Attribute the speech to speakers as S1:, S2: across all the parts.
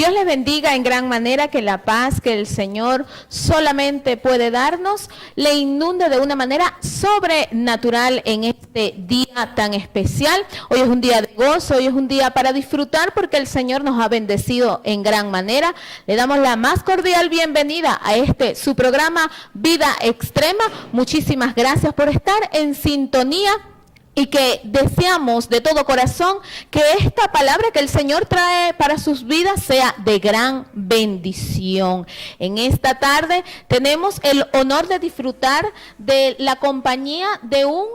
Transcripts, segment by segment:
S1: Dios les bendiga en gran manera, que la paz que el Señor solamente puede darnos le inunde de una manera sobrenatural en este día tan especial. Hoy es un día de gozo, hoy es un día para disfrutar porque el Señor nos ha bendecido en gran manera. Le damos la más cordial bienvenida a su programa Vida Extrema. Muchísimas gracias por estar en sintonía. Y que deseamos de todo corazón que esta palabra que el Señor trae para sus vidas sea de gran bendición. En esta tarde tenemos el honor de disfrutar de la compañía de un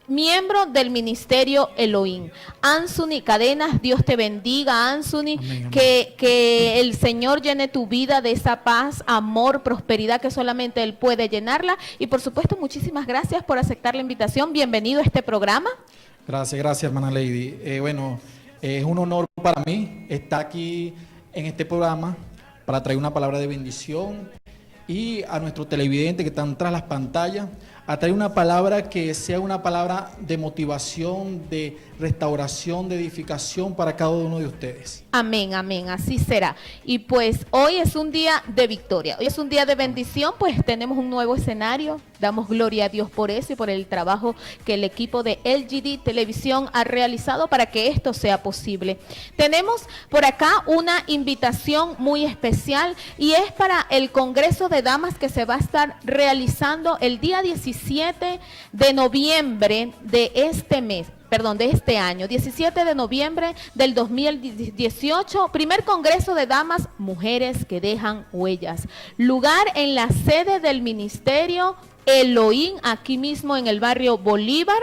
S1: miembro del ministerio Elohim, Anthony Cadenas. Dios te bendiga, Anthony.
S2: Amén, amén.
S1: Que el Señor llene tu vida de esa paz, amor, prosperidad que solamente Él puede llenarla. Y por supuesto, muchísimas gracias por aceptar la invitación. Bienvenido a este programa.
S2: Gracias, hermana Lady. Es un honor para mí estar aquí en este programa para traer una palabra de bendición y a nuestros televidentes que están tras las pantallas, a traer una palabra que sea una palabra de motivación, de restauración, de edificación para cada uno de ustedes.
S1: Amén, amén, así será. Y pues hoy es un día de victoria, hoy es un día de bendición, pues tenemos un nuevo escenario, damos gloria a Dios por eso y por el trabajo que el equipo de LGD Televisión ha realizado para que esto sea posible. Tenemos por acá una invitación muy especial y es para el Congreso de Damas que se va a estar realizando el día 17 de noviembre de este año, 17 de noviembre del 2018, primer Congreso de Damas, Mujeres que Dejan Huellas. Lugar en la sede del Ministerio Elohim, aquí mismo en el barrio Bolívar,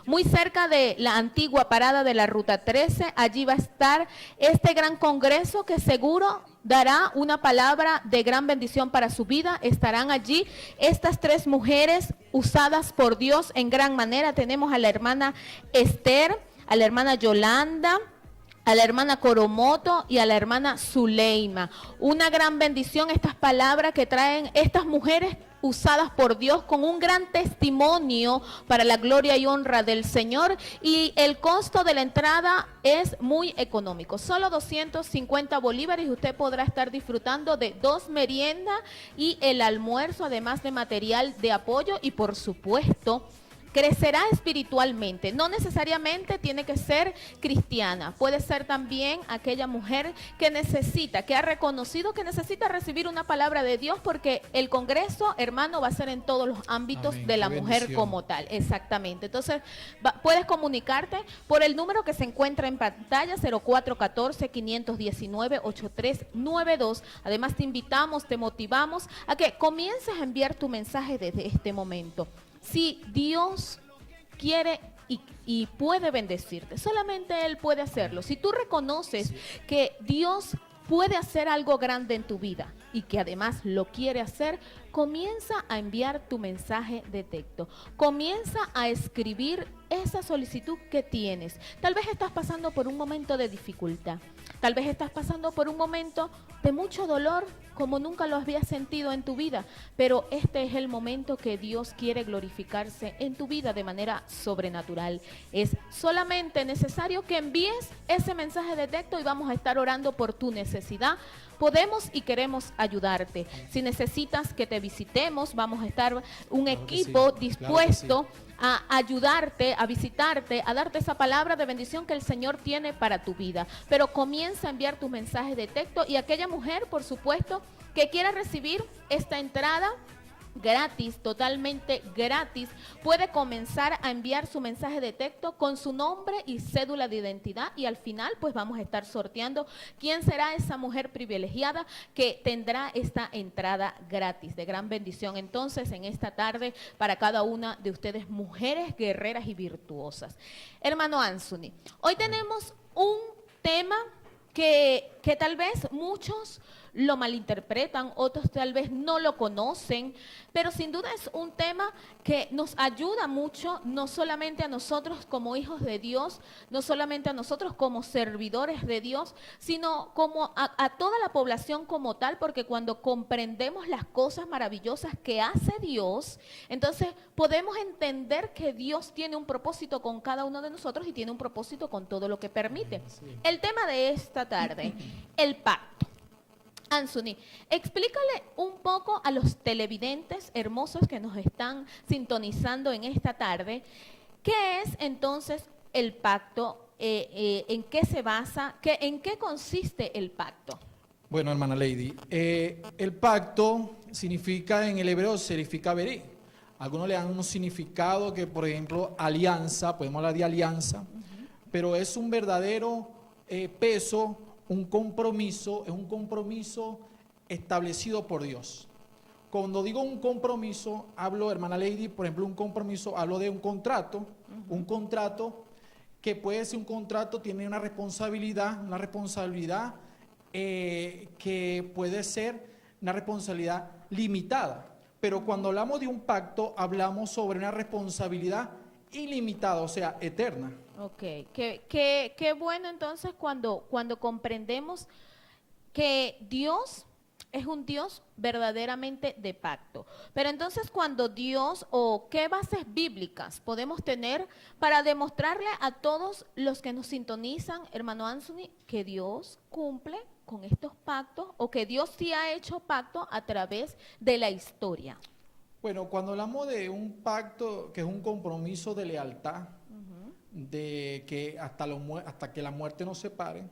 S1: muy cerca de la antigua parada de la Ruta 13. Allí va a estar este gran congreso que seguro dará una palabra de gran bendición para su vida. Estarán allí estas tres mujeres usadas por Dios en gran manera. Tenemos a la hermana Esther, a la hermana Yolanda, a la hermana Coromoto y a la hermana Zuleima. Una gran bendición estas palabras que traen estas mujeres usadas por Dios con un gran testimonio para la gloria y honra del Señor, y el costo de la entrada es muy económico, solo 250 bolívares y usted podrá estar disfrutando de 2 meriendas y el almuerzo, además de material de apoyo y por supuesto crecerá espiritualmente. No necesariamente tiene que ser cristiana, puede ser también aquella mujer que necesita, que ha reconocido que necesita recibir una palabra de Dios, porque el congreso, hermano, va a ser en todos los ámbitos. Amén. De la mujer bendición. Como tal, exactamente. Entonces, puedes comunicarte por el número que se encuentra en pantalla, 0414-519-8392. Además, te invitamos, te motivamos a que comiences a enviar tu mensaje desde este momento. Si Dios quiere y puede bendecirte, solamente Él puede hacerlo. Si tú reconoces que Dios puede hacer algo grande en tu vida y que además lo quiere hacer, comienza a enviar tu mensaje de texto. Comienza a escribir esa solicitud que tienes. Tal vez estás pasando por un momento de dificultad. Tal vez estás pasando por un momento de mucho dolor como nunca lo habías sentido en tu vida, pero este es el momento que Dios quiere glorificarse en tu vida de manera sobrenatural. Es solamente necesario que envíes ese mensaje de texto y vamos a estar orando por tu necesidad. Podemos y queremos ayudarte. Si necesitas que te visitemos, vamos a estar un equipo dispuesto a ayudarte, a visitarte, a darte esa palabra de bendición que el Señor tiene para tu vida. Pero comienza a enviar tus mensajes de texto, y aquella mujer, por supuesto, que quiera recibir esta entrada gratis, totalmente gratis, puede comenzar a enviar su mensaje de texto con su nombre y cédula de identidad, y al final pues vamos a estar sorteando quién será esa mujer privilegiada que tendrá esta entrada gratis de gran bendición. Entonces, en esta tarde, para cada una de ustedes, mujeres guerreras y virtuosas. Hermano Anthony, hoy tenemos un tema que tal vez muchos lo malinterpretan, otros tal vez no lo conocen, pero sin duda es un tema que nos ayuda mucho, no solamente a nosotros como hijos de Dios, no solamente a nosotros como servidores de Dios, sino como a toda la población como tal, porque cuando comprendemos las cosas maravillosas que hace Dios, entonces podemos entender que Dios tiene un propósito con cada uno de nosotros y tiene un propósito con todo lo que permite. El tema de esta tarde, el pacto. Anthony, explícale un poco a los televidentes hermosos que nos están sintonizando en esta tarde, ¿qué es entonces el pacto? ¿En qué se basa? ¿En qué consiste el pacto?
S2: Bueno, hermana Lady, el pacto significa, en el hebreo significa veré. Algunos le dan un significado que, por ejemplo, alianza, podemos hablar de alianza, pero es un verdadero peso, un compromiso, es un compromiso establecido por Dios. Cuando digo un compromiso, hablo, hermana Lady, por ejemplo, un compromiso, hablo de un contrato que puede ser un contrato, tiene una responsabilidad que puede ser una responsabilidad limitada. Pero cuando hablamos de un pacto, hablamos sobre una responsabilidad ilimitada, o sea, eterna.
S1: Ok, qué bueno entonces cuando comprendemos que Dios es un Dios verdaderamente de pacto. Pero entonces cuando Dios, o qué bases bíblicas podemos tener para demostrarle a todos los que nos sintonizan, hermano Anthony, que Dios cumple con estos pactos o que Dios sí ha hecho pacto a través de la historia.
S2: Bueno, cuando hablamos de un pacto que es un compromiso de lealtad, de que hasta que la muerte nos separe,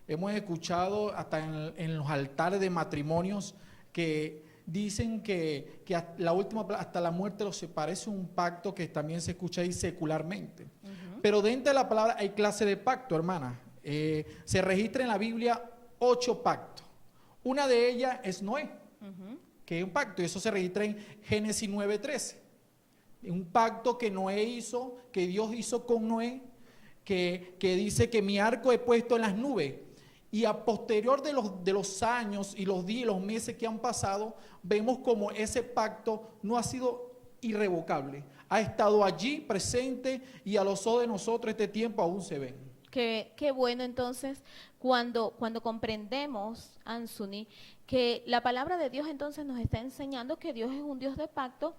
S2: hemos escuchado hasta en los altares de matrimonios que dicen que hasta la muerte los separe. Es un pacto que también se escucha ahí secularmente. Pero dentro de la palabra hay clase de pacto, hermana. Se registra en la Biblia 8 pactos. Una de ellas es Noé, que es un pacto, y eso se registra en Génesis 9:13. Un pacto que Noé hizo, que Dios hizo con Noé, que dice que mi arco he puesto en las nubes. Y a posterior de los años y los días y los meses que han pasado, vemos como ese pacto no ha sido irrevocable. Ha estado allí presente y a los ojos de nosotros este tiempo aún se ven.
S1: Qué bueno entonces cuando comprendemos, Anthony, que la palabra de Dios entonces nos está enseñando que Dios es un Dios de pacto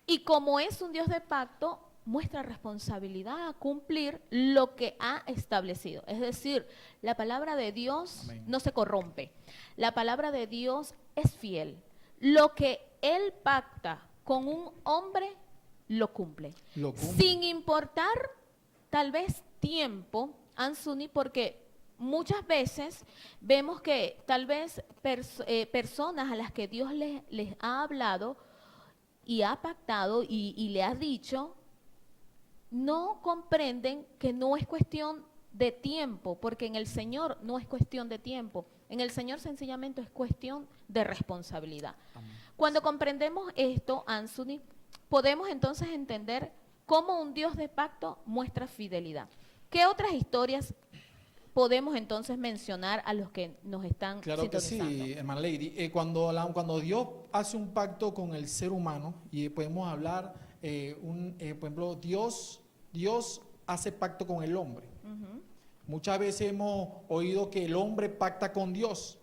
S1: y como es un Dios de pacto, muestra responsabilidad a cumplir lo que ha establecido. Es decir, la palabra de Dios
S2: Amén.
S1: no se corrompe. La palabra de Dios es fiel. Lo que Él pacta con un hombre, lo cumple. Sin importar tal vez tiempo, Anthony, porque muchas veces vemos que tal vez personas a las que Dios les ha hablado y ha pactado y le ha dicho, no comprenden que no es cuestión de tiempo, porque en el Señor no es cuestión de tiempo, en el Señor sencillamente es cuestión de responsabilidad. Amén. Cuando comprendemos esto, Anthony, podemos entonces entender cómo un Dios de pacto muestra fidelidad. ¿Qué otras historias podemos entonces mencionar a los que nos están sintonizando?
S2: Claro que sí, hermana Lady. Cuando Dios hace un pacto con el ser humano, y podemos hablar, por ejemplo, Dios hace pacto con el hombre. Muchas veces hemos oído que el hombre pacta con Dios,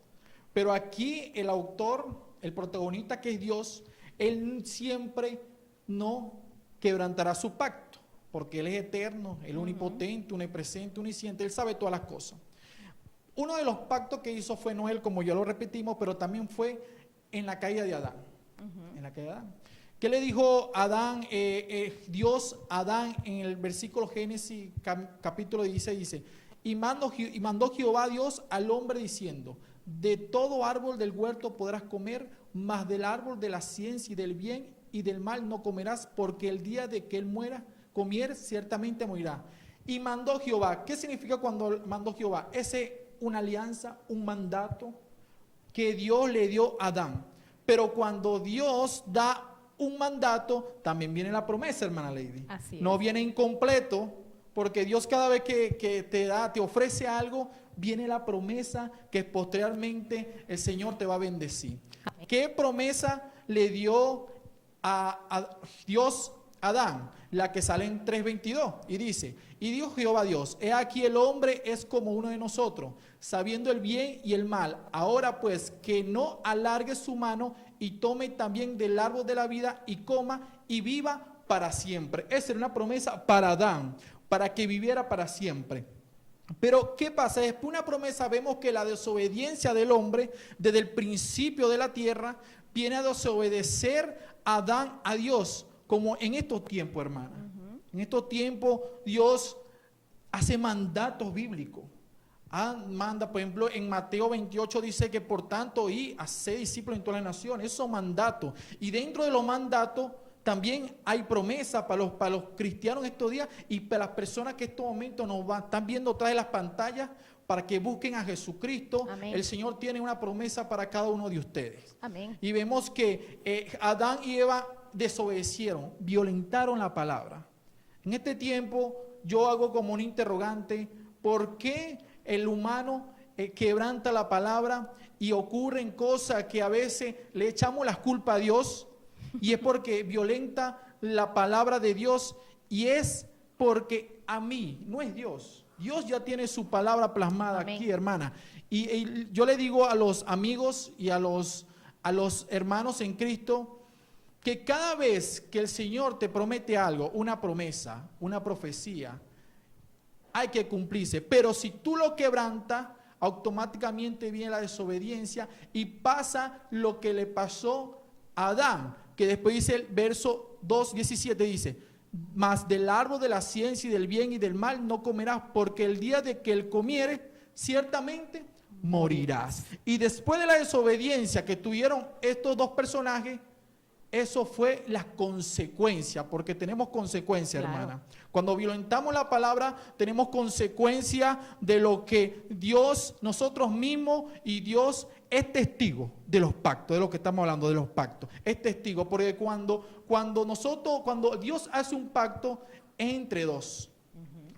S2: pero aquí el autor, el protagonista que es Dios, Él siempre no quebrantará su pacto, porque Él es eterno, el omnipotente, omnipresente, omnisciente, Él sabe todas las cosas. Uno de los pactos que hizo fue Noé, como ya lo repetimos, pero también fue en la caída de Adán. En la caída de Adán. ¿Qué le dijo Adán, Dios a Adán en el versículo Génesis capítulo 16? Dice, y mandó Jehová Dios al hombre diciendo, de todo árbol del huerto podrás comer, mas del árbol de la ciencia y del bien y del mal no comerás, porque el día de que él muera, comiere, ciertamente morirá. Y mandó Jehová. ¿Qué significa cuando mandó Jehová? Una alianza, un mandato que Dios le dio a Adán. Pero cuando Dios da un mandato, también viene la promesa, hermana Lady.
S1: Así es.
S2: No viene incompleto, porque Dios cada vez que te ofrece algo, viene la promesa que posteriormente el Señor te va a bendecir.
S1: Amén.
S2: ¿Qué promesa le dio a Dios a Adán? La que sale en 3:22 y dice, y dijo Jehová Dios, he aquí el hombre es como uno de nosotros, sabiendo el bien y el mal. Ahora pues que no alargue su mano y tome también del árbol de la vida y coma y viva para siempre. Esa era una promesa para Adán, para que viviera para siempre. Pero ¿qué pasa? Después de una promesa vemos que la desobediencia del hombre desde el principio de la tierra viene a desobedecer a Adán, a Dios, como en estos tiempos, hermana. En estos tiempos Dios hace mandatos bíblicos. Manda, por ejemplo, en Mateo 28 dice que por tanto y hacer discípulos en todas las naciones. Esos son mandatos. Y dentro de los mandatos también hay promesa para los cristianos en estos días y para las personas que en estos momentos están viendo atrás de las pantallas para que busquen a Jesucristo.
S1: Amén.
S2: El Señor tiene una promesa para cada uno de ustedes.
S1: Amén.
S2: Y vemos que Adán y Eva desobedecieron, violentaron la palabra. En este tiempo yo hago como un interrogante, ¿por qué el humano quebranta la palabra y ocurren cosas que a veces le echamos la culpa a Dios? Y es porque violenta la palabra de Dios y es porque a mí, no es Dios. Dios ya tiene su palabra plasmada. Amén. Aquí, hermana. Y yo le digo a los amigos y a los hermanos en Cristo que cada vez que el Señor te promete algo, una promesa, una profecía, hay que cumplirse. Pero si tú lo quebrantas, automáticamente viene la desobediencia y pasa lo que le pasó a Adán, que después dice el verso 2:17 dice, mas del árbol de la ciencia y del bien y del mal no comerás, porque el día de que él comiere, ciertamente morirás. Y después de la desobediencia que tuvieron estos dos personajes, eso fue la consecuencia, porque tenemos consecuencias, claro, hermana. Cuando violentamos la palabra, tenemos consecuencia de lo que Dios, nosotros mismos y Dios es testigo de los pactos, de lo que estamos hablando, de los pactos. Es testigo, porque cuando Dios hace un pacto, es entre dos.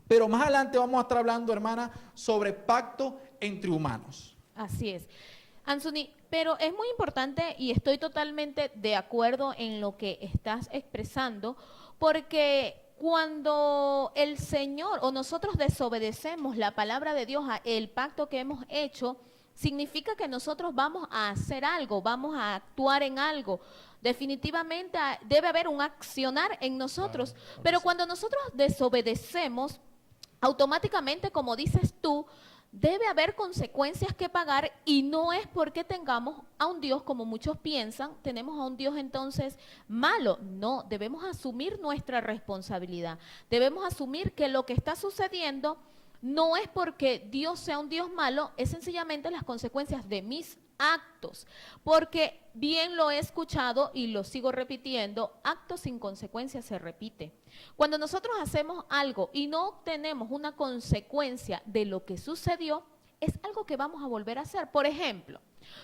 S2: Pero más adelante vamos a estar hablando, hermana, sobre pacto entre humanos.
S1: Así es. Anthony, pero es muy importante y estoy totalmente de acuerdo en lo que estás expresando, porque cuando el Señor o nosotros desobedecemos la palabra de Dios, el pacto que hemos hecho, significa que nosotros vamos a hacer algo, vamos a actuar en algo. Definitivamente debe haber un accionar en nosotros, pero cuando nosotros desobedecemos, automáticamente, como dices tú, debe haber consecuencias que pagar y no es porque tengamos a un Dios, como muchos piensan, tenemos a un Dios entonces malo. No, debemos asumir nuestra responsabilidad. Debemos asumir que lo que está sucediendo no es porque Dios sea un Dios malo, es sencillamente las consecuencias de mis actos. Porque bien lo he escuchado y lo sigo repitiendo, actos sin consecuencias se repite. Cuando nosotros hacemos algo y no obtenemos una consecuencia de lo que sucedió, es algo que vamos a volver a hacer. Por ejemplo,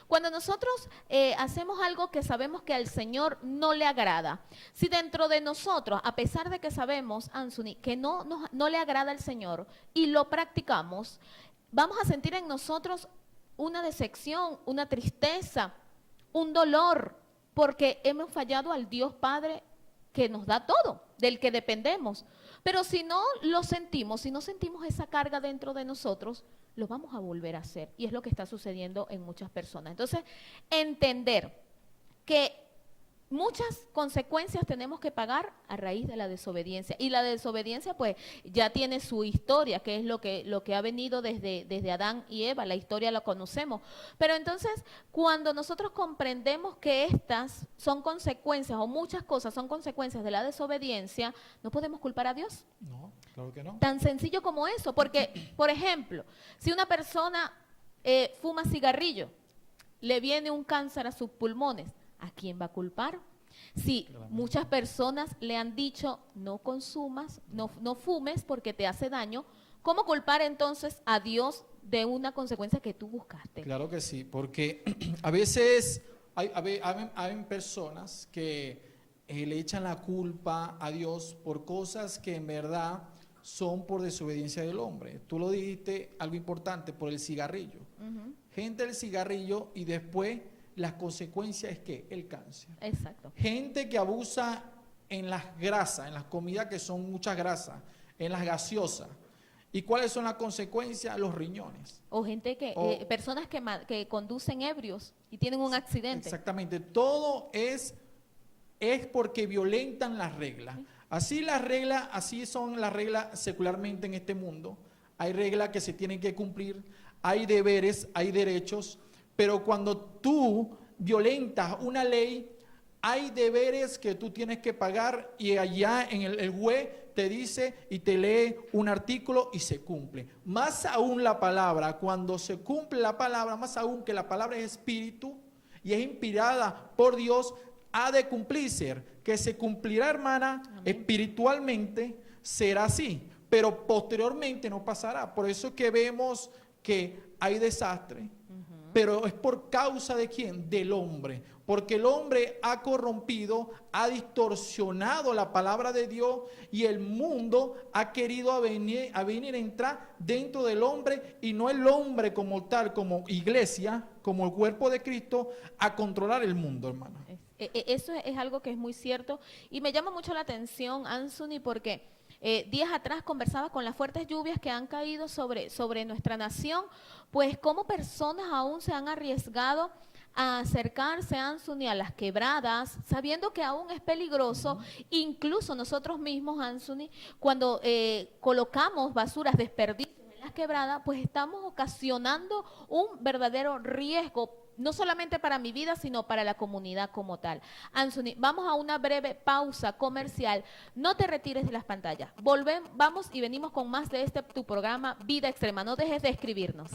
S1: cuando nosotros hacemos algo que sabemos que al Señor no le agrada, si dentro de nosotros, a pesar de que sabemos, Anthony, que no le agrada al Señor y lo practicamos, vamos a sentir en nosotros una decepción, una tristeza, un dolor, porque hemos fallado al Dios Padre que nos da todo, del que dependemos. Pero si no lo sentimos, si no sentimos esa carga dentro de nosotros, lo vamos a volver a hacer. Y es lo que está sucediendo en muchas personas. Entonces, entender que muchas consecuencias tenemos que pagar a raíz de la desobediencia. Y la desobediencia pues ya tiene su historia, que es lo que ha venido desde Adán y Eva. La historia la conocemos. Pero entonces, cuando nosotros comprendemos que estas son consecuencias, o muchas cosas son consecuencias de la desobediencia, no podemos culpar a Dios.
S2: No, claro que no.
S1: Tan sencillo como eso. Porque, por ejemplo, si una persona fuma cigarrillo, le viene un cáncer a sus pulmones, ¿a quién va a culpar? Si muchas personas le han dicho no consumas, no fumes porque te hace daño, ¿cómo culpar entonces a Dios de una consecuencia que tú buscaste?
S2: Claro que sí, porque a veces hay personas que le echan la culpa a Dios por cosas que en verdad son por desobediencia del hombre. Tú lo dijiste, algo importante, por el cigarrillo. Gente del cigarrillo y después las consecuencias es que el cáncer.
S1: Exacto.
S2: Gente que abusa en las grasas, en las comidas que son muchas grasas, en las gaseosas. ¿Y cuáles son las consecuencias? Los riñones.
S1: O gente personas que conducen ebrios y tienen un accidente.
S2: Exactamente. Todo es porque violentan las reglas. Así son las reglas secularmente en este mundo. hay reglas que se tienen que cumplir, hay deberes, hay derechos, pero cuando tú violentas una ley, hay deberes que tú tienes que pagar y allá en el juez te dice y te lee un artículo y se cumple. Más aún la palabra, cuando se cumple la palabra, más aún que la palabra es espíritu y es inspirada por Dios, ha de cumplirse, que se cumplirá, hermana. Amén. Espiritualmente será así, pero posteriormente no pasará. Por eso que vemos que hay desastre, pero es por causa de ¿quién? Del hombre, porque el hombre ha corrompido, ha distorsionado la palabra de Dios y el mundo ha querido venir a entrar dentro del hombre y no el hombre como tal, como iglesia, como el cuerpo de Cristo, a controlar el mundo, hermano.
S1: Eso es algo que es muy cierto y me llama mucho la atención, Anthony, porque días atrás conversaba con las fuertes lluvias que han caído sobre nuestra nación, pues cómo personas aún se han arriesgado a acercarse, Anthony, a las quebradas, sabiendo que aún es peligroso. Incluso nosotros mismos, Anthony, cuando colocamos basuras, desperdicios en las quebradas, pues estamos ocasionando un verdadero riesgo, no solamente para mi vida, sino para la comunidad como tal. Anthony, vamos a una breve pausa comercial. No te retires de las pantallas. Vamos y venimos con más de tu programa Vida Extrema. No dejes de escribirnos.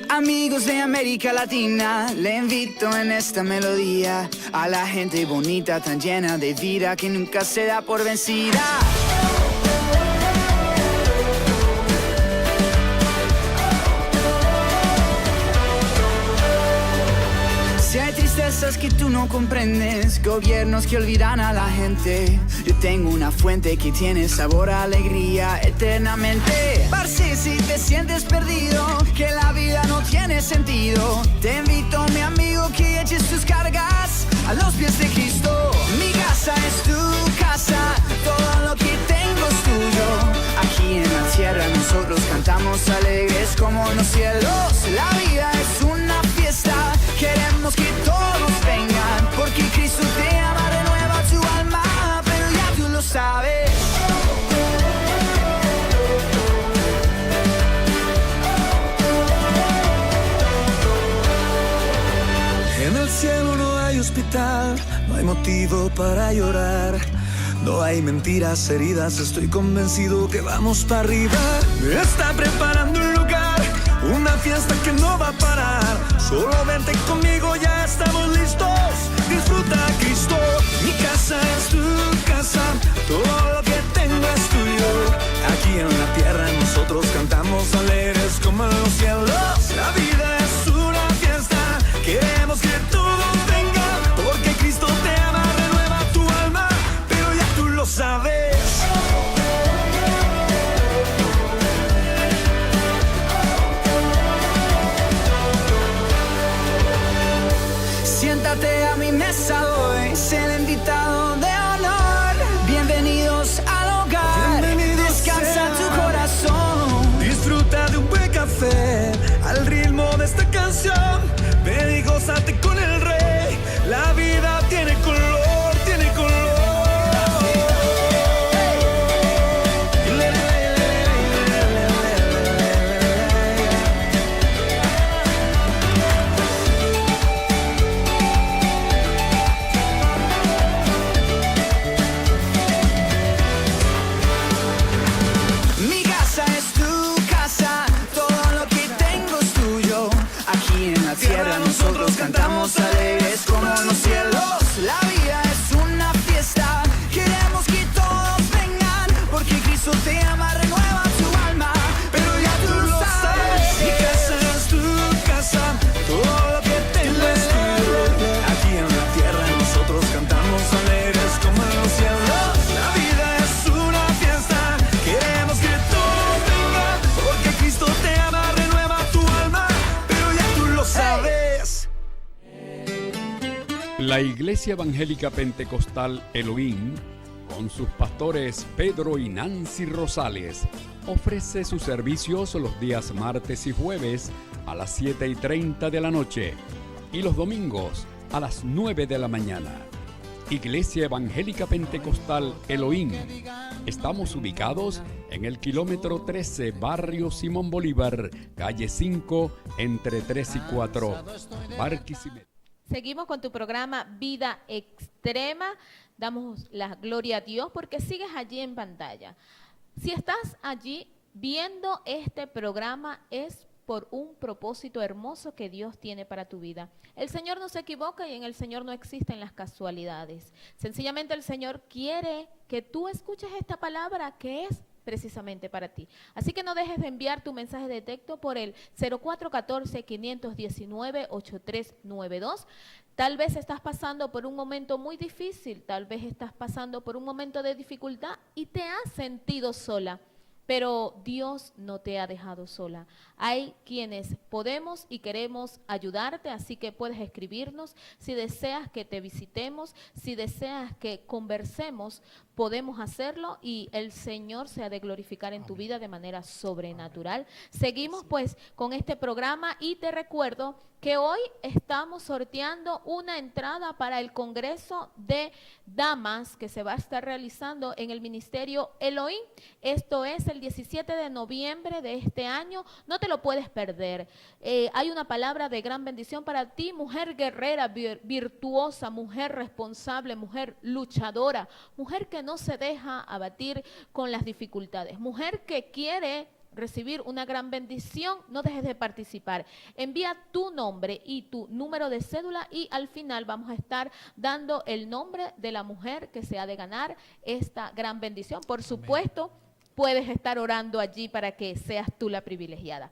S3: Amigos de América Latina, le invito en esta melodía a la gente bonita, tan llena de vida, que nunca se da por vencida. Si hay tristezas que tú no comprendes, gobiernos que olvidan a la gente, yo tengo una fuente que tiene sabor a alegría eternamente. Parce, si te sientes perdido, que la vida no tiene sentido, te invito, mi amigo, que eches tus cargas a los pies de Cristo. Mi casa es tu casa, todo lo que tengo es tuyo. Aquí en la tierra nosotros cantamos alegres como en los cielos. La vida es una fiesta, queremos que todos vengan, porque Cristo te ama, renueva tu alma, pero ya tú lo sabes.
S4: En el cielo no hay hospital, no hay motivo para llorar, no hay mentiras, heridas, estoy convencido que vamos para arriba. Me está preparando un lugar, una fiesta que no va a parar. Solo vente conmigo, ya estamos listos. Disfruta a Cristo. Mi casa es tu casa, todo lo que tengo es tuyo. Aquí en la tierra nosotros cantamos alegres como en los cielos. La vida es una fiesta, queremos que todos vengan, porque Cristo te ama, renueva tu alma, pero ya tú lo sabes.
S3: Siéntate a mi mesa hoy, sé el invitado de honor. Bienvenidos al hogar, descansa tu corazón.
S4: Disfruta de un buen café al ritmo de esta canción. Ven y gózate con el Rey. La vida tiene color, tiene color.
S3: Mi casa es tu casa, todo lo que tengo es tuyo. Aquí en la tierra nosotros cantamos alegres como en los cielos. La vida es una fiesta, queremos que todos vengan, porque Cristo te ama, renueva tu alma, pero ya tú lo sabes.
S4: Mi casa es tu casa, todo lo que tengo es tuyo. Aquí en la tierra nosotros cantamos alegres como en los cielos. La vida es una fiesta, queremos que todos vengan, porque Cristo te ama, renueva tu alma, pero ya tú lo sabes.
S5: La Iglesia Evangélica Pentecostal Elohim, con sus pastores Pedro y Nancy Rosales, ofrece sus servicios los días martes y jueves a las 7:30 de la noche. y los domingos a las 9 de la mañana. Iglesia Evangélica Pentecostal Elohim. Estamos ubicados en el kilómetro 13, barrio Simón Bolívar, calle 5, entre 3 y 4, Barquisimeto.
S1: Seguimos con tu programa Vida Extrema. Damos la gloria a Dios porque sigues allí en pantalla. Si estás allí viendo este programa es por un propósito hermoso que Dios tiene para tu vida. El Señor no se equivoca y en el Señor no existen las casualidades. Sencillamente el Señor quiere que tú escuches esta palabra que es precisamente para ti. Así que no dejes de enviar tu mensaje de texto por el 0414-519-8392. Tal vez estás pasando por un momento muy difícil, tal vez estás pasando por un momento de dificultad y te has sentido sola. Pero Dios no te ha dejado sola. Hay quienes podemos y queremos ayudarte, así que puedes escribirnos. Si deseas que te visitemos, si deseas que conversemos, podemos hacerlo y el Señor se ha de glorificar en tu vida de manera sobrenatural. Seguimos pues con este programa y te recuerdo que hoy estamos sorteando una entrada para el Congreso de Damas que se va a estar realizando en el Ministerio Elohim. Esto es el 17 de noviembre de este año. No te lo puedes perder. Hay una palabra de gran bendición para ti, mujer guerrera, virtuosa, mujer responsable, mujer luchadora, mujer que no se deja abatir con las dificultades, mujer que quiere recibir una gran bendición. No dejes de participar. Envía tu nombre y tu número de cédula y al final vamos a estar dando el nombre de la mujer que se ha de ganar esta gran bendición. Por supuesto, puedes estar orando allí para que seas tú la privilegiada.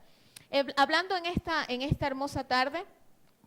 S1: Hablando en esta hermosa tarde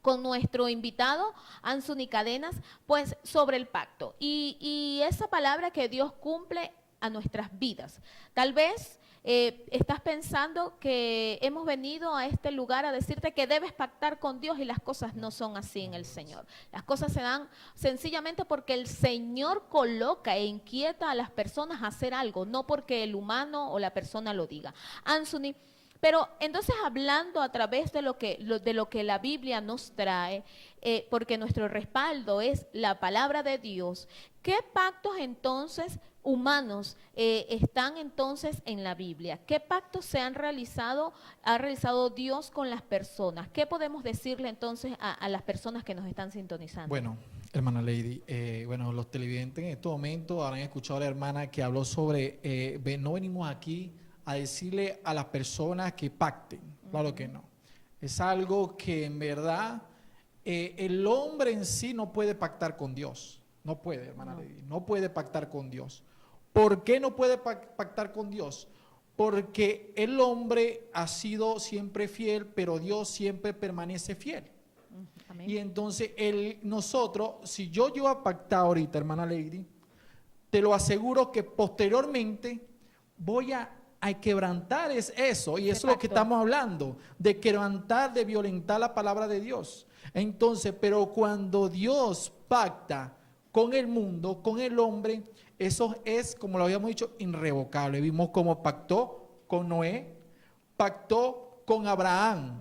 S1: con nuestro invitado, Anthony Cadenas, pues sobre el pacto y esa palabra que Dios cumple a nuestras vidas. Tal vez estás pensando que hemos venido a este lugar a decirte que debes pactar con Dios y las cosas no son así en el Señor. Las cosas se dan sencillamente porque el Señor coloca e inquieta a las personas a hacer algo, no porque el humano o la persona lo diga. Anthony, pero entonces hablando a través de lo que la Biblia nos trae, porque nuestro respaldo es la palabra de Dios, ¿qué pactos entonces humanos están entonces en la Biblia? ¿Qué pactos ha realizado Dios con las personas? ¿Qué podemos decirle entonces a las personas que nos están sintonizando?
S2: Bueno, hermana Lady, los televidentes en este momento habrán escuchado a la hermana que habló sobre, no venimos aquí a decirle a las personas que pacten, claro que no. Es algo que en verdad el hombre en sí no puede pactar con Dios. No puede, hermana Lady, no puede pactar con Dios. ¿Por qué no puede pactar con Dios? Porque el hombre ha sido siempre fiel, pero Dios siempre permanece fiel. Amén. Y entonces nosotros, si yo llego a pactar ahorita, hermana Lady, te lo aseguro que posteriormente voy a quebrantar eso, y eso es lo que estamos hablando, de quebrantar, de violentar la palabra de Dios. Entonces, pero cuando Dios pacta con el mundo, con el hombre, eso es, como lo habíamos dicho, irrevocable. Vimos cómo pactó con Noé, pactó con Abraham,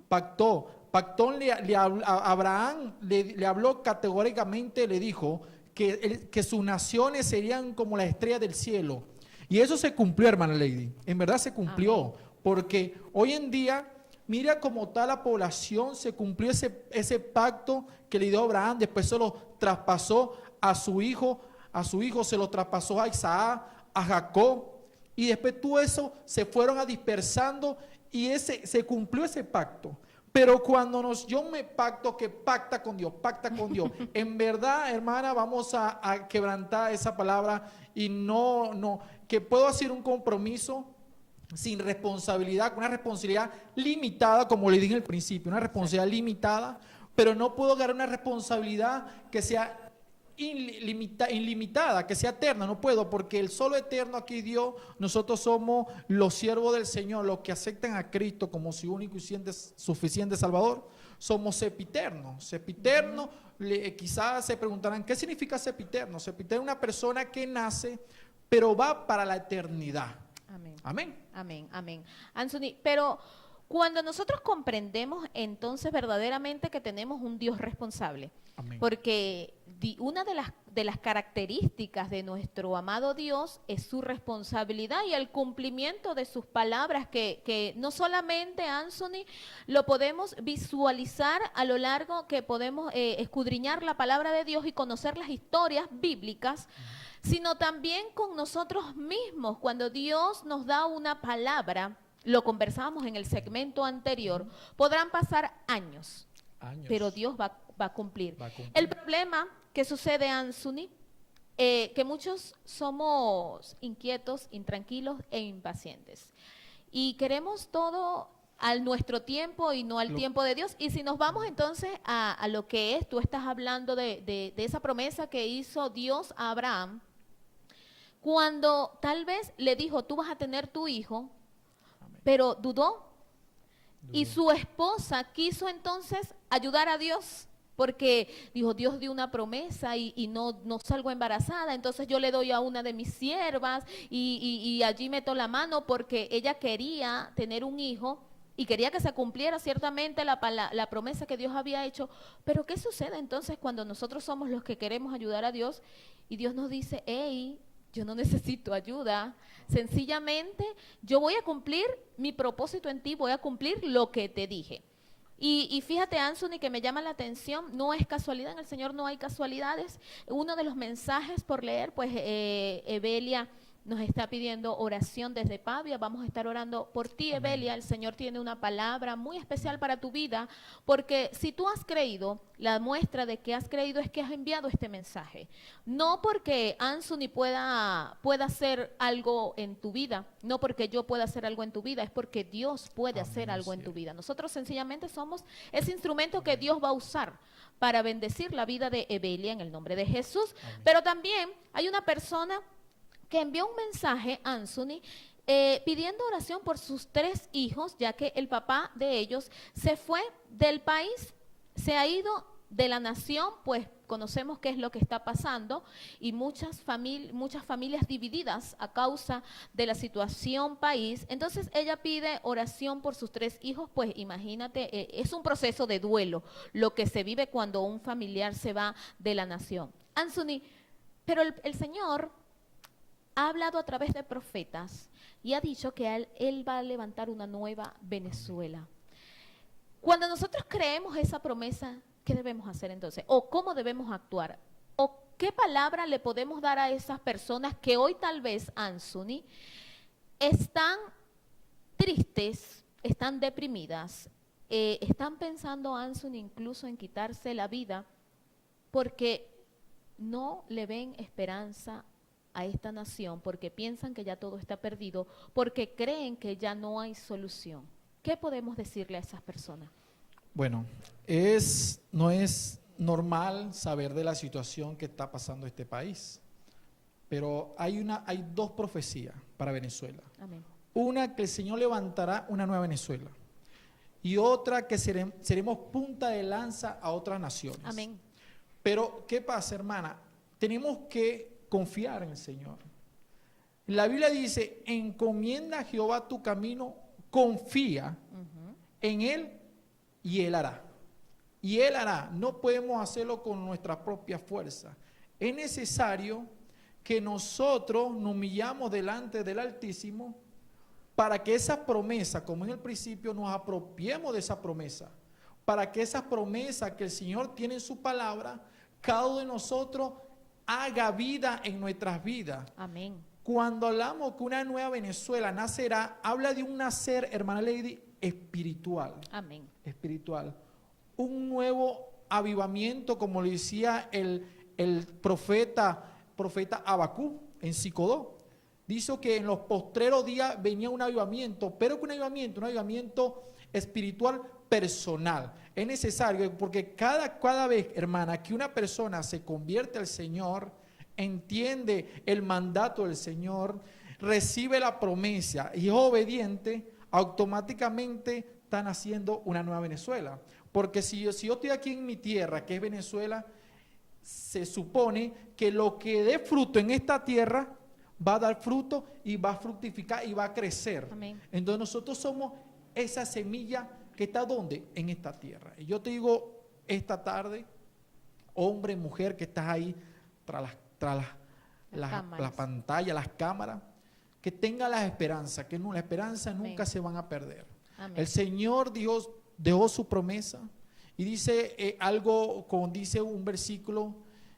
S2: pactó a Abraham, le habló categóricamente, le dijo que sus naciones serían como las estrellas del cielo. Y eso se cumplió, hermana Lady, en verdad se cumplió. Amén. Porque hoy en día, mira cómo está la población, se cumplió ese pacto que le dio Abraham, después se lo traspasó a su hijo se lo traspasó a Isaac, a Jacob, y después todo eso se fueron dispersando y se cumplió ese pacto. Pero cuando yo me pacto, que pacta con Dios, en verdad, hermana, vamos a quebrantar esa palabra y no, que puedo hacer un compromiso sin responsabilidad, con una responsabilidad limitada, como le dije al principio, una responsabilidad limitada, pero no puedo agarrar una responsabilidad que sea ilimitada, que sea eterna. No puedo, porque el solo eterno aquí Dios, nosotros somos los siervos del Señor, los que aceptan a Cristo como su único y suficiente Salvador, somos sempiternos. Sempiterno, quizás se preguntarán, ¿qué significa sempiterno? Sempiterno es una persona que nace, pero va para la eternidad.
S1: Amén.
S2: Amén.
S1: Amén, amén. Anthony, pero Cuando nosotros comprendemos entonces verdaderamente que tenemos un Dios responsable,
S2: Amén.
S1: porque una de las características de nuestro amado Dios es su responsabilidad y el cumplimiento de sus palabras, que no solamente, Anthony, lo podemos visualizar a lo largo que podemos escudriñar la palabra de Dios y conocer las historias bíblicas, sino también con nosotros mismos. Cuando Dios nos da una palabra, lo conversábamos en el segmento anterior, podrán pasar años, pero Dios va a cumplir.
S2: Va a cumplir.
S1: El problema que sucede, Anthony, que muchos somos inquietos, intranquilos e impacientes. Y queremos todo a nuestro tiempo y no al tiempo de Dios. Y si nos vamos entonces a lo que es, tú estás hablando de esa promesa que hizo Dios a Abraham, cuando tal vez le dijo, tú vas a tener tu hijo, pero dudó. Y su esposa quiso entonces ayudar a Dios, porque dijo, Dios dio una promesa y no salgo embarazada, entonces yo le doy a una de mis siervas y allí meto la mano, porque ella quería tener un hijo y quería que se cumpliera ciertamente la promesa que Dios había hecho. Pero ¿qué sucede entonces cuando nosotros somos los que queremos ayudar a Dios y Dios nos dice, hey, yo no necesito ayuda, sencillamente yo voy a cumplir mi propósito en ti, voy a cumplir lo que te dije? Y fíjate, Anthony, que me llama la atención, no es casualidad, en el Señor no hay casualidades. Uno de los mensajes por leer, pues Evelia nos está pidiendo oración desde Pavia. Vamos a estar orando por ti, Evelia. El Señor tiene una palabra muy especial para tu vida, porque si tú has creído, la muestra de que has creído es que has enviado este mensaje. No porque Anthony pueda hacer algo en tu vida, no porque yo pueda hacer algo en tu vida, es porque Dios puede hacer algo en tu vida. Nosotros sencillamente somos ese instrumento que Dios va a usar para bendecir la vida de Evelia en el nombre de Jesús. Amén. Pero también hay una persona que envió un mensaje, Anthony, pidiendo oración por sus 3 hijos, ya que el papá de ellos se fue del país, se ha ido de la nación, pues conocemos qué es lo que está pasando, y muchas familias divididas a causa de la situación país. Entonces ella pide oración por sus 3 hijos, pues imagínate, es un proceso de duelo lo que se vive cuando un familiar se va de la nación. Anthony, pero el Señor ha hablado a través de profetas y ha dicho que él va a levantar una nueva Venezuela. Cuando nosotros creemos esa promesa, ¿qué debemos hacer entonces? ¿O cómo debemos actuar? ¿O qué palabra le podemos dar a esas personas que hoy tal vez, Anthony, están tristes, están deprimidas, están pensando, Anthony, incluso en quitarse la vida porque no le ven esperanza a esta nación, porque piensan que ya todo está perdido, porque creen que ya no hay solución? ¿Qué podemos decirle a esas personas?
S2: Bueno, no es normal saber de la situación que está pasando este país, pero hay 2 profecías para Venezuela.
S1: Amén.
S2: Una, que el Señor levantará una nueva Venezuela, y otra, que seremos punta de lanza a otras naciones.
S1: Amén.
S2: Pero, ¿qué pasa, hermana? Tenemos que confiar en el Señor. La Biblia dice, encomienda a Jehová tu camino, confía en Él y Él hará. Y Él hará. No podemos hacerlo con nuestra propia fuerza. Es necesario que nosotros nos humillamos delante del Altísimo para que esa promesa, como en el principio, nos apropiemos de esa promesa. Para que esa promesa que el Señor tiene en su palabra, cada uno de nosotros haga vida en nuestras vidas.
S1: Amén.
S2: Cuando hablamos que una nueva Venezuela nacerá, habla de un nacer, hermana Lady, espiritual.
S1: Amén.
S2: Espiritual. Un nuevo avivamiento, como le decía el profeta Abacú en Sicodó. Dice que en los postreros días venía un avivamiento, pero que un avivamiento espiritual personal. Es necesario, porque cada vez, hermana, que una persona se convierte al Señor, entiende el mandato del Señor, recibe la promesa y es obediente, automáticamente están haciendo una nueva Venezuela. Porque si yo estoy aquí en mi tierra, que es Venezuela, se supone que lo que dé fruto en esta tierra va a dar fruto y va a fructificar y va a crecer.
S1: Amén.
S2: Entonces nosotros somos esa semilla que está ¿dónde? En esta tierra. Y yo te digo esta tarde, hombre, mujer que estás ahí tras la pantalla, las cámaras, que tenga la esperanza, que no, la esperanza nunca se van a perder.
S1: Amén.
S2: El Señor Dios dejó su promesa y dice algo, como dice un versículo,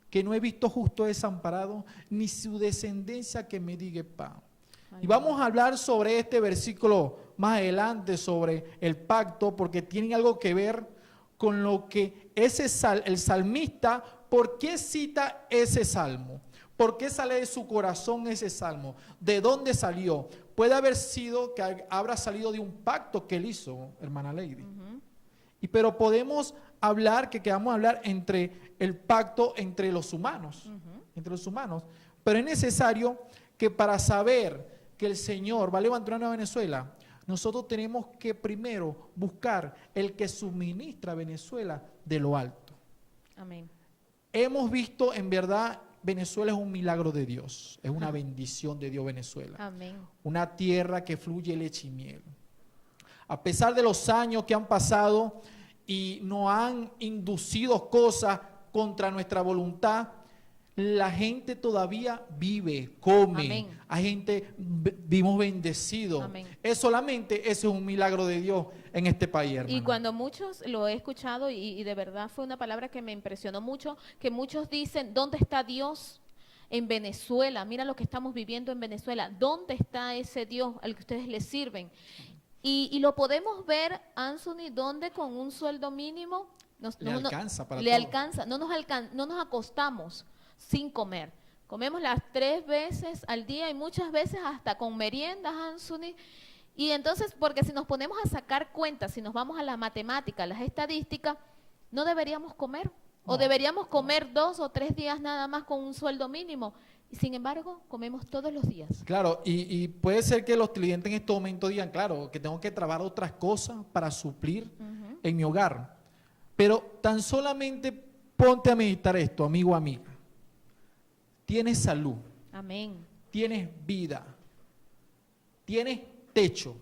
S2: que no he visto justo desamparado, ni su descendencia que me diga pan.
S1: Amén.
S2: Y vamos a hablar sobre este versículo más adelante, sobre el pacto, porque tiene algo que ver con lo que el salmista, ¿por qué cita ese salmo? ¿Por qué sale de su corazón ese salmo? ¿De dónde salió? Puede haber sido que habrá salido de un pacto que él hizo, hermana Lady. Pero podemos hablar, que vamos a hablar entre el pacto entre los humanos, Pero es necesario que para saber que el Señor va a levantar a Venezuela, nosotros tenemos que primero buscar el que suministra a Venezuela de lo alto.
S1: Amén.
S2: Hemos visto, en verdad, Venezuela es un milagro de Dios, es una bendición de Dios Venezuela.
S1: Amén.
S2: Una tierra que fluye leche y miel. A pesar de los años que han pasado y nos han inducido cosas contra nuestra voluntad, la gente todavía vive, come.
S1: Amén.
S2: Hay gente, vimos bendecidos.
S1: Amén.
S2: Ese es un milagro de Dios en este país, hermano.
S1: Y cuando muchos, lo he escuchado y de verdad fue una palabra que me impresionó mucho, que muchos dicen, ¿dónde está Dios en Venezuela? Mira lo que estamos viviendo en Venezuela. ¿Dónde está ese Dios al que ustedes le sirven? Y lo podemos ver, Anthony, donde con un sueldo mínimo
S2: le alcanza para
S1: le
S2: todo.
S1: alcanza, no nos acostamos sin comer. Comemos las 3 veces al día y muchas veces hasta con meriendas, Anthony. Y entonces, porque si nos ponemos a sacar cuentas, si nos vamos a la matemática, a las estadísticas, no deberíamos comer. O deberíamos comer 2 o 3 días nada más con un sueldo mínimo. Y sin embargo, comemos todos los días.
S2: Claro, y puede ser que los clientes en este momento digan, claro, que tengo que trabajar otras cosas para suplir en mi hogar. Pero tan solamente ponte a meditar esto, amigo o amiga. Tienes salud.
S1: Amén.
S2: Tienes vida. Tienes techo.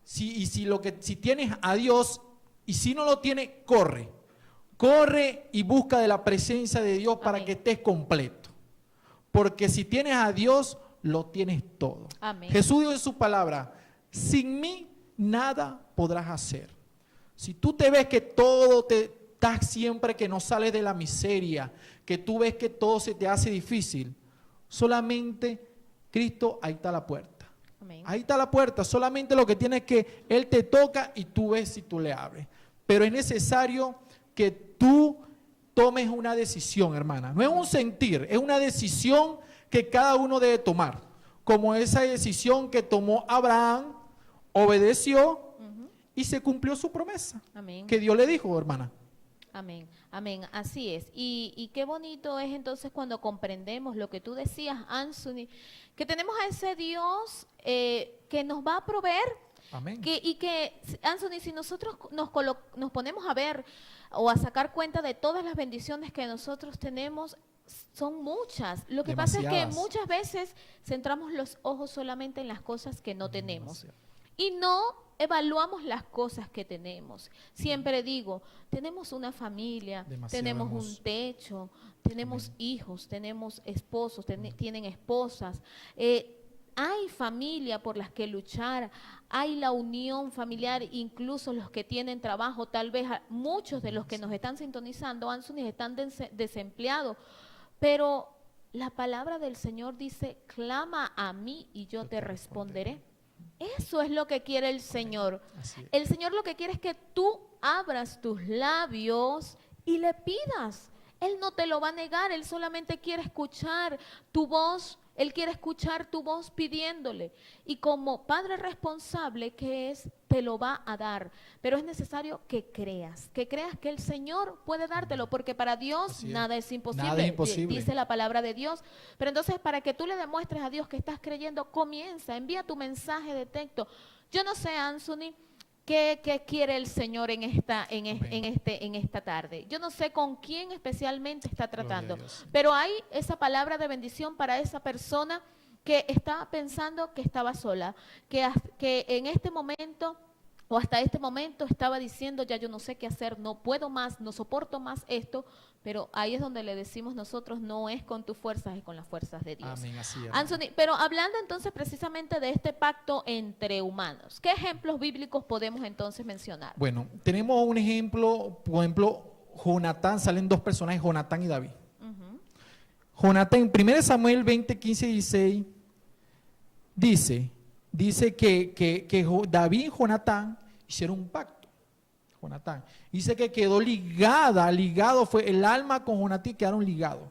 S2: Si tienes a Dios y si no lo tienes, corre. Corre y busca de la presencia de Dios para que estés completo. Porque si tienes a Dios, lo tienes todo.
S1: Amén.
S2: Jesús dijo en su palabra, sin mí nada podrás hacer. Si tú te ves que todo estás siempre que no sales de la miseria, que tú ves que todo se te hace difícil, solamente Cristo, ahí está la puerta.
S1: Amén.
S2: Ahí está la puerta, solamente lo que tienes es que Él te toca y tú ves si tú le abres. Pero es necesario que tú tomes una decisión, hermana. No es un sentir, es una decisión que cada uno debe tomar. Como esa decisión que tomó Abraham, obedeció y se cumplió su promesa.
S1: Amén.
S2: Que Dios le dijo, hermana.
S1: Amén, amén, así es. Y qué bonito es entonces cuando comprendemos lo que tú decías, Anthony, que tenemos a ese Dios que nos va a proveer.
S2: Amén.
S1: Anthony, si nosotros nos ponemos a ver o a sacar cuenta de todas las bendiciones que nosotros tenemos, son muchas. Lo que pasa es que muchas veces centramos los ojos solamente en las cosas que no tenemos. Y no evaluamos las cosas que tenemos. Siempre digo, tenemos una familia, tenemos un techo, tenemos hijos, tenemos esposos, tienen esposas. Hay familia por las que luchar, hay la unión familiar, incluso los que tienen trabajo, tal vez muchos de los que nos están sintonizando, Anthony, están desempleados, pero la palabra del Señor dice, clama a mí y yo te responderé. Eso es lo que quiere el Señor. El Señor lo que quiere es que tú abras tus labios y le pidas. Él no te lo va a negar, Él solamente quiere escuchar tu voz. Él quiere escuchar tu voz pidiéndole. Y como padre responsable que es, te lo va a dar. Pero es necesario que creas que el Señor puede dártelo, porque para Dios nada es imposible.
S2: Nada es imposible.
S1: Dice la palabra de Dios. Pero entonces, para que tú le demuestres a Dios que estás creyendo, envía tu mensaje de texto. Yo no sé, Anthony, ¿qué quiere el Señor en esta tarde? Yo no sé con quién especialmente está tratando, pero hay esa palabra de bendición para esa persona que estaba pensando que estaba sola, que en este momento o hasta este momento estaba diciendo, ya yo no sé qué hacer, no puedo más, no soporto más esto, pero ahí es donde le decimos nosotros, no es con tus fuerzas, es con las fuerzas de Dios.
S2: Amén, así es.
S1: Anthony, pero hablando entonces precisamente de este pacto entre humanos, ¿qué ejemplos bíblicos podemos entonces mencionar?
S2: Bueno, tenemos un ejemplo, por ejemplo, Jonatán, salen dos personajes, Jonatán y David. Jonatán, 1 Samuel 20, 15 y 16, dice que David y Jonatán hicieron un pacto. Jonatán. Dice que quedó ligado, fue el alma con Jonatán, quedaron ligados.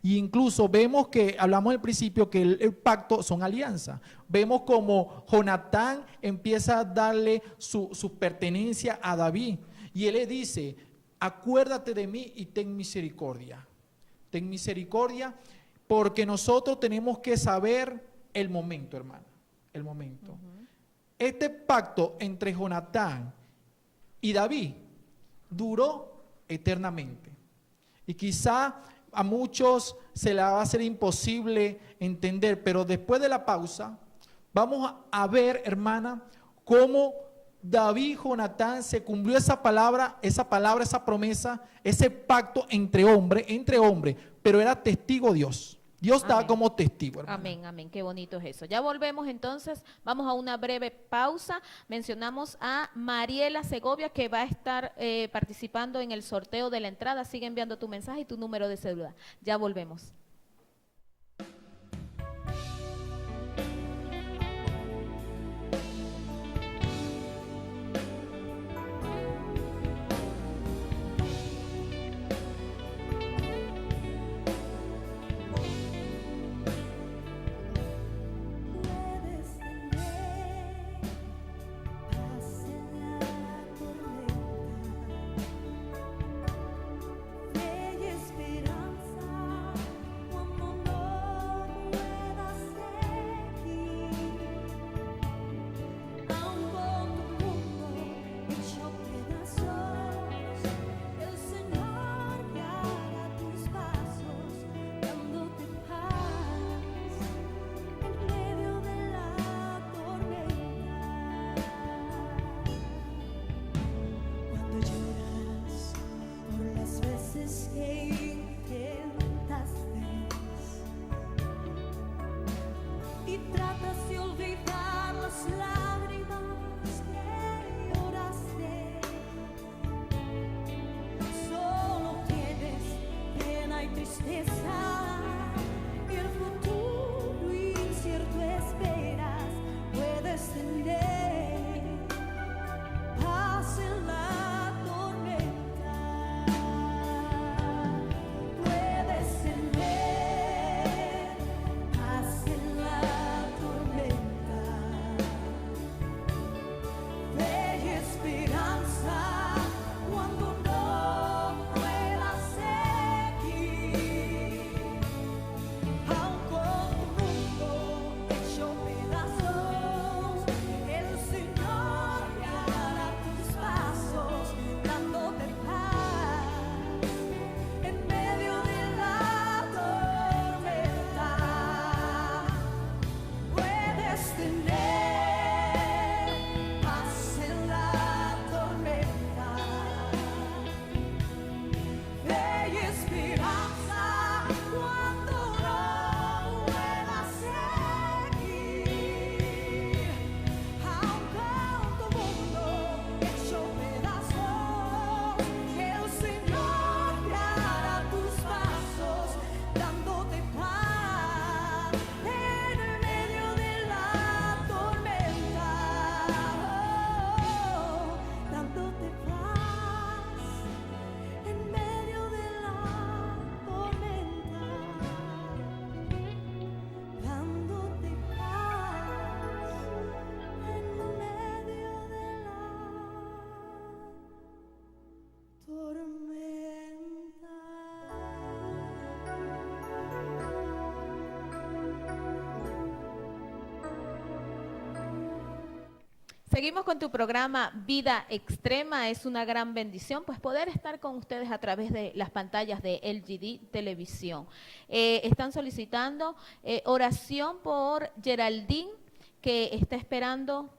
S2: Y incluso vemos que, hablamos al principio, que el pacto son alianzas. Vemos como Jonatán empieza a darle su pertenencia a David. Y él le dice, acuérdate de mí y ten misericordia. Ten misericordia, porque nosotros tenemos que saber el momento, hermano. El momento. Este pacto entre Jonatán y David duró eternamente. Y quizá a muchos se le va a ser imposible entender, pero después de la pausa vamos a ver, hermana, cómo David y Jonatán se cumplió esa promesa, ese pacto entre hombres, pero era testigo Dios. Dios estaba como testigo, hermana.
S1: Amén, amén, qué bonito es eso. Ya volvemos entonces, vamos a una breve pausa. Mencionamos a Mariela Segovia, que va a estar participando en el sorteo de la entrada. Sigue enviando tu mensaje y tu número de celular. Ya volvemos. Seguimos con tu programa Vida Extrema. Es una gran bendición pues poder estar con ustedes a través de las pantallas de LGD Televisión. Están solicitando oración por Geraldine, que está esperando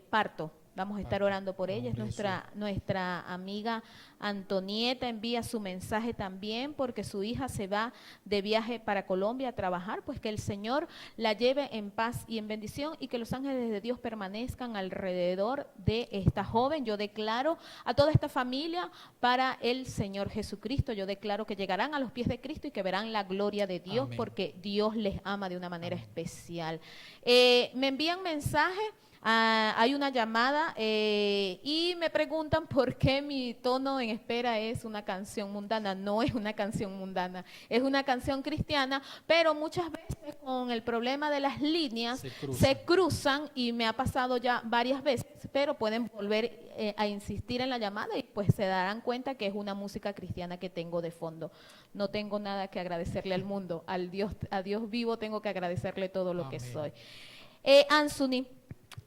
S1: parto. Vamos a estar orando por ella. Es nuestra amiga Antonieta. Envía su mensaje también porque su hija se va de viaje para Colombia a trabajar. Pues que el Señor la lleve en paz y en bendición y que los ángeles de Dios permanezcan alrededor de esta joven. Yo declaro a toda esta familia para el Señor Jesucristo. Yo declaro que llegarán a los pies de Cristo y que verán la gloria de Dios. Amén. Porque Dios les ama de una manera especial. Me envían mensajes. Hay una llamada y me preguntan por qué mi tono en espera es una canción mundana. No es una canción mundana, es una canción cristiana, pero muchas veces con el problema de las líneas se cruzan y me ha pasado ya varias veces, pero pueden volver a insistir en la llamada y pues se darán cuenta que es una música cristiana que tengo de fondo. No tengo nada que agradecerle al mundo, a Dios vivo tengo que agradecerle todo lo que soy. Anthony,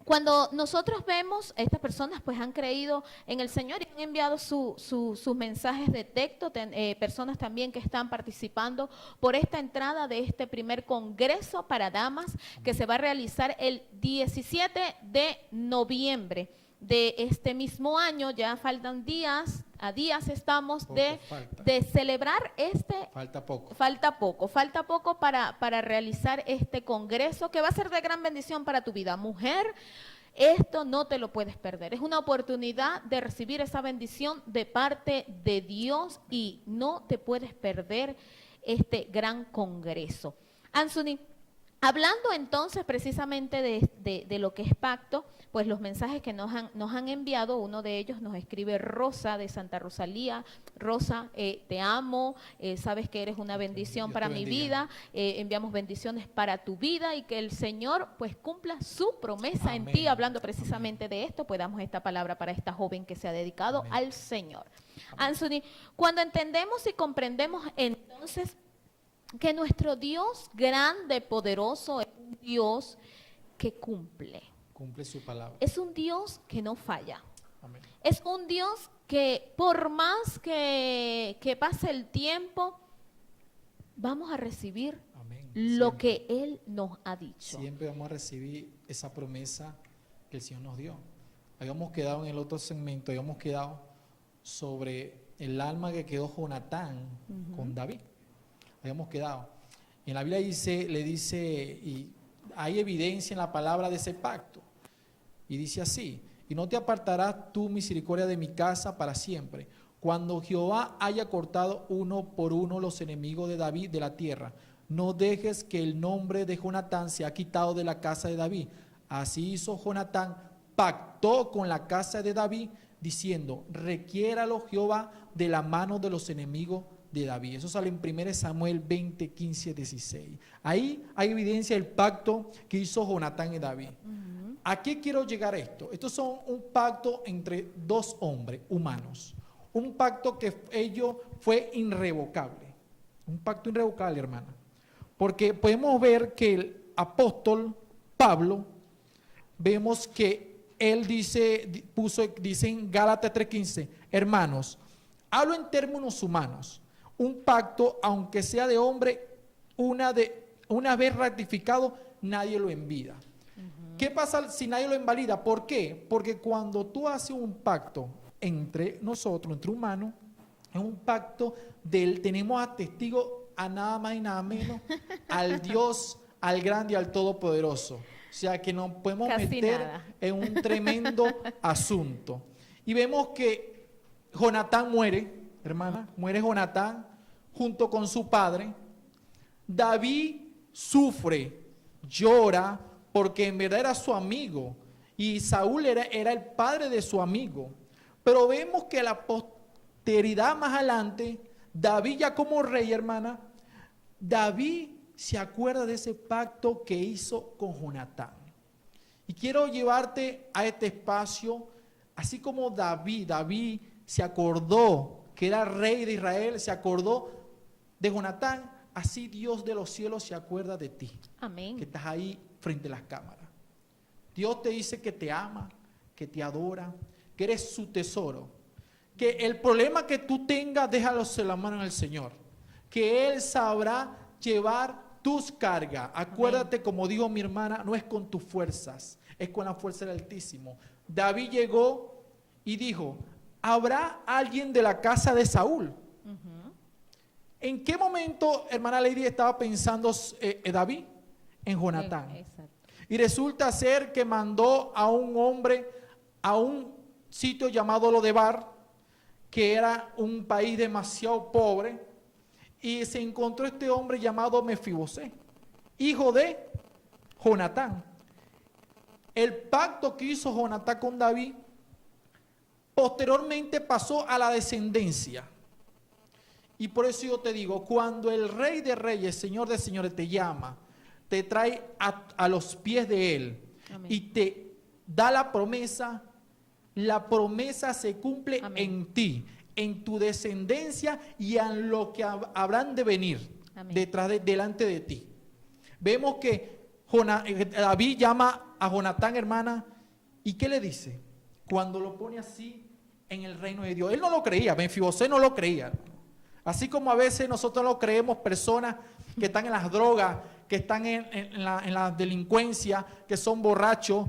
S1: cuando nosotros vemos, estas personas pues han creído en el Señor y han enviado sus mensajes de texto, personas también que están participando por esta entrada de este primer congreso para damas que se va a realizar el 17 de noviembre de este mismo año. Ya faltan días, a días estamos de celebrar Falta poco para realizar este congreso que va a ser de gran bendición para tu vida. Mujer, esto no te lo puedes perder. Es una oportunidad de recibir esa bendición de parte de Dios y no te puedes perder este gran congreso. Anthony, hablando entonces precisamente de lo que es pacto, pues los mensajes que nos han enviado, uno de ellos nos escribe Rosa de Santa Rosalía. Rosa, te amo, sabes que eres una bendición para mi vida, enviamos bendiciones para tu vida y que el Señor pues cumpla su promesa en ti. Hablando precisamente de esto, pues damos esta palabra para esta joven que se ha dedicado al Señor. Anthony, cuando entendemos y comprendemos entonces que nuestro Dios grande, poderoso, es un Dios que cumple
S2: su palabra.
S1: Es un Dios que no falla.
S2: Amén.
S1: Es un Dios que por más que pase el tiempo, vamos a recibir lo que Él nos ha dicho.
S2: Siempre vamos a recibir esa promesa que el Señor nos dio. Habíamos quedado en el otro segmento, habíamos quedado sobre el alma que quedó Jonatán con David. Habíamos quedado. En la Biblia le dice, y hay evidencia en la palabra de ese pacto. Y dice así: y no te apartarás tu misericordia de mi casa para siempre, cuando Jehová haya cortado uno por uno los enemigos de David de la tierra. No dejes que el nombre de Jonatán sea quitado de la casa de David. Así hizo Jonatán, pactó con la casa de David, diciendo: requiéralo Jehová de la mano de los enemigos de David. Eso sale en 1 Samuel 20, 15, 16. Ahí hay evidencia del pacto que hizo Jonatán y David. ¿A qué quiero llegar esto? Esto son un pacto entre dos hombres humanos. Un pacto que fue irrevocable. Un pacto irrevocable, hermana. Porque podemos ver que el apóstol Pablo, vemos que él dice en Gálatas 3:15, hermanos, hablo en términos humanos. Un pacto, aunque sea de hombre, una vez ratificado, nadie lo envida. ¿Qué pasa si nadie lo invalida? ¿Por qué? Porque cuando tú haces un pacto entre nosotros, entre humanos, es un pacto tenemos a testigo a nada más y nada menos al Dios, al grande y al todopoderoso. O sea que nos podemos meter en un tremendo asunto. Y vemos que Jonatán muere, hermana, muere Jonatán junto con su padre. David sufre, llora, porque en verdad era su amigo y Saúl era el padre de su amigo. Pero vemos que la posteridad más adelante, David ya como rey, hermana, David se acuerda de ese pacto que hizo con Jonatán. Y quiero llevarte a este espacio, así como David se acordó que era rey de Israel, se acordó de Jonatán, así Dios de los cielos se acuerda de ti.
S1: Amén.
S2: Que estás ahí frente a las cámaras. Dios te dice que te ama, que te adora, que eres su tesoro. Que el problema que tú tengas, déjalo en la mano del Señor. Que Él sabrá llevar tus cargas. Acuérdate, como dijo mi hermana, no es con tus fuerzas, es con la fuerza del Altísimo. David llegó y dijo, ¿habrá alguien de la casa de Saúl? ¿En qué momento, hermana Lady, estaba pensando David? En Jonatán.
S1: Exacto.
S2: Y resulta ser que mandó a un hombre a un sitio llamado Lodebar, que era un país demasiado pobre, y se encontró este hombre llamado Mefibosé, hijo de Jonatán. El pacto que hizo Jonatán con David posteriormente pasó a la descendencia. Y por eso yo te digo, cuando el Rey de Reyes, Señor de Señores te llama, te trae a los pies de Él, amén, y te da la promesa se cumple, amén, en ti, en tu descendencia y en lo que habrán de venir, amén, delante de ti. Vemos que David llama a Jonatán, hermana, ¿y qué le dice? Cuando lo pone así en el reino de Dios. Él no lo creía, Mefibosé no lo creía. Así como a veces nosotros lo creemos, personas que están en las drogas, que están en la delincuencia, que son borrachos,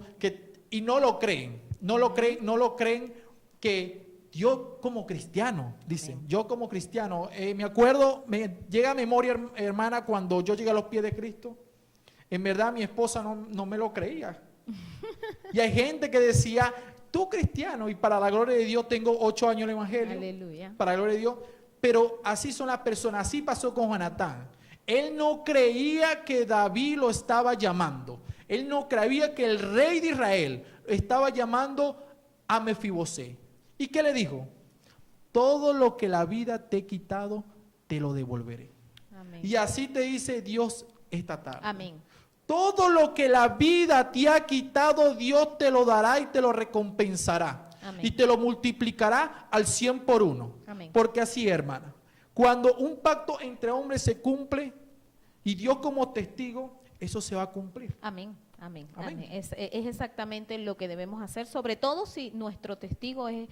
S2: y no lo creen, no lo creen que yo como cristiano, dicen, yo como cristiano, me acuerdo, me llega a memoria, hermana, cuando yo llegué a los pies de Cristo, en verdad mi esposa no me lo creía. Y hay gente que decía, tú cristiano, y para la gloria de Dios tengo 8 años en el evangelio, aleluya, para la gloria de Dios, pero así son las personas, así pasó con Jonatán. Él no creía que David lo estaba llamando. Él no creía que el rey de Israel estaba llamando a Mefibosé. ¿Y qué le dijo? Todo lo que la vida te he quitado, te lo devolveré. Amén. Y así te dice Dios esta tarde. Amén. Todo lo que la vida te ha quitado, Dios te lo dará y te lo recompensará. Amén. Y te lo multiplicará al 100 por 1. Amén. Porque así, hermana, cuando un pacto entre hombres se cumple y Dios como testigo, eso se va a cumplir.
S1: Amén, amén, amén. Es exactamente lo que debemos hacer, sobre todo si nuestro testigo es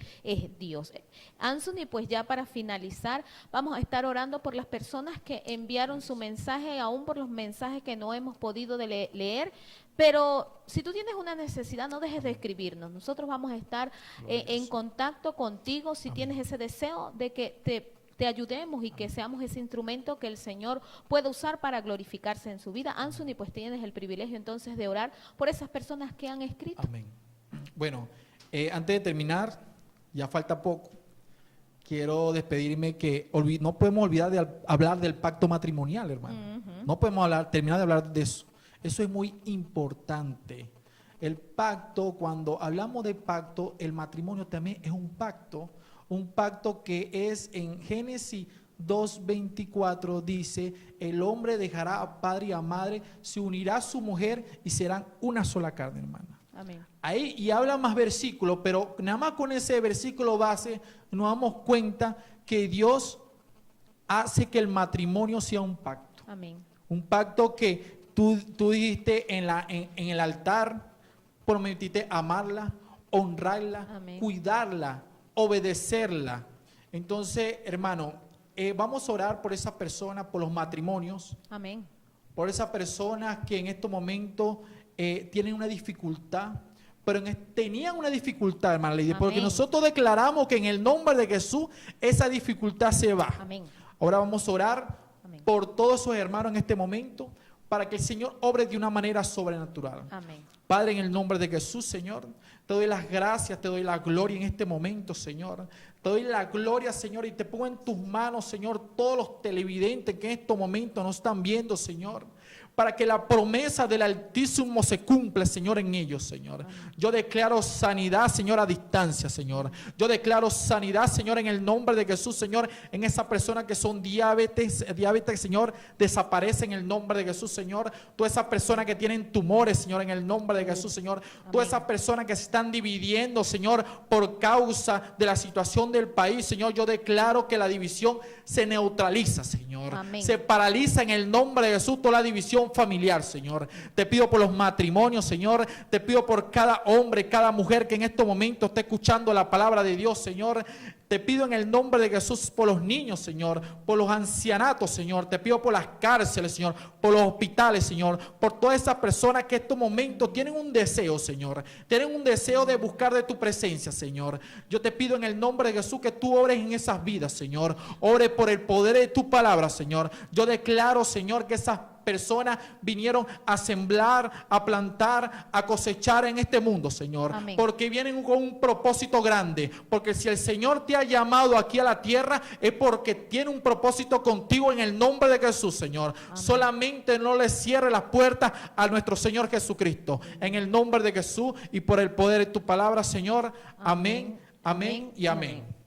S1: Dios. Anthony, pues ya para finalizar, vamos a estar orando por las personas que enviaron su mensaje, aún por los mensajes que no hemos podido leer. Pero si tú tienes una necesidad, no dejes de escribirnos. Nosotros vamos a estar en contacto contigo si tienes ese deseo de que te ayudemos y que seamos ese instrumento que el Señor pueda usar para glorificarse en su vida. Anthony, pues tienes el privilegio entonces de orar por esas personas que han escrito.
S2: Amén. Bueno, antes de terminar, ya falta poco, quiero despedirme que no podemos olvidar de hablar del pacto matrimonial, hermano. No podemos terminar de hablar de eso. Eso es muy importante. El pacto, cuando hablamos de pacto, el matrimonio también es un pacto que es en Génesis 2:24, dice, el hombre dejará a padre y a madre, se unirá a su mujer y serán una sola carne, hermana. Amén. Ahí, y habla más versículos, pero nada más con ese versículo base nos damos cuenta que Dios hace que el matrimonio sea un pacto. Amén. Un pacto que tú dijiste en el altar, prometiste amarla, honrarla, amén, cuidarla, obedecerla. Entonces, hermano, vamos a orar por esas personas, por los matrimonios. Amén. Por esas personas que en estos momentos tienen una dificultad, pero tenían una dificultad, hermana Lady, porque nosotros declaramos que en el nombre de Jesús esa dificultad se va. Amén. Ahora vamos a orar, amén, por todos esos hermanos en este momento, para que el Señor obre de una manera sobrenatural. Amén. Padre, en el nombre de Jesús, Señor, te doy las gracias, te doy la gloria en este momento, Señor. Te doy la gloria, Señor, y te pongo en tus manos, Señor, todos los televidentes que en estos momentos nos están viendo, Señor, para que la promesa del Altísimo se cumpla, Señor, en ellos, Señor. Yo declaro sanidad, Señor, a distancia, Señor. Yo declaro sanidad, Señor, en el nombre de Jesús, Señor, en esas personas que son diabetes, Señor, desaparece en el nombre de Jesús, Señor. Todas esas personas que tienen tumores, Señor, en el nombre de Jesús, Señor. Todas esas personas que se están dividiendo, Señor, por causa de la situación del país, Señor, yo declaro que la división se neutraliza, Señor. Amén. Se paraliza en el nombre de Jesús toda la división familiar, Señor. Te pido por los matrimonios, Señor. Te pido por cada hombre, cada mujer que en estos momentos está escuchando la palabra de Dios, Señor. Te pido en el nombre de Jesús por los niños, Señor, por los ancianatos, Señor. Te pido por las cárceles, Señor, por los hospitales, Señor, por todas esas personas que en estos momentos tienen un deseo, Señor. Tienen un deseo de buscar de tu presencia, Señor. Yo te pido en el nombre de Jesús que tú obres en esas vidas, Señor. Ore por el poder de tu palabra, Señor. Yo declaro, Señor, que esas personas vinieron a sembrar, a plantar, a cosechar en este mundo, Señor.
S1: Amén.
S2: Porque vienen con un propósito grande. Porque si el Señor te ha llamado aquí a la tierra, es porque tiene un propósito contigo en el nombre de Jesús, Señor.
S1: Amén.
S2: Solamente no le cierre las puertas a nuestro Señor Jesucristo. En el nombre de Jesús y por el poder de tu palabra, Señor. Amén, amén y amén.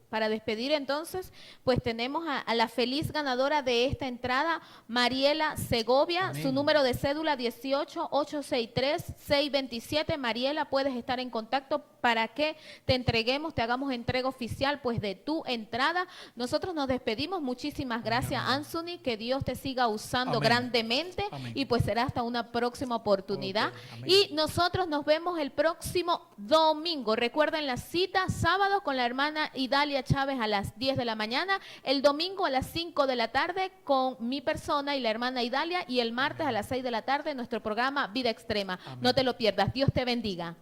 S1: Para despedir entonces, pues tenemos a la feliz ganadora de esta entrada, Mariela Segovia,
S2: Amén.
S1: su número de cédula 18-863-627. Mariela, puedes estar en contacto para que te entreguemos, te hagamos entrega oficial pues de tu entrada. Nosotros nos despedimos, muchísimas gracias,
S2: Amén.
S1: Anthony, que Dios te siga usando
S2: Amén.
S1: grandemente.
S2: Amén.
S1: Y pues será hasta una próxima oportunidad.
S2: Ok, amén.
S1: Y nosotros nos vemos el próximo domingo. Recuerden la cita, sábado con la hermana Idalia Chávez a las 10 de la mañana, el domingo a las 5 de la tarde con mi persona y la hermana Idalia, y el martes a las 6 de la tarde nuestro programa Vida Extrema.
S2: Amén.
S1: No te lo pierdas. Dios te bendiga.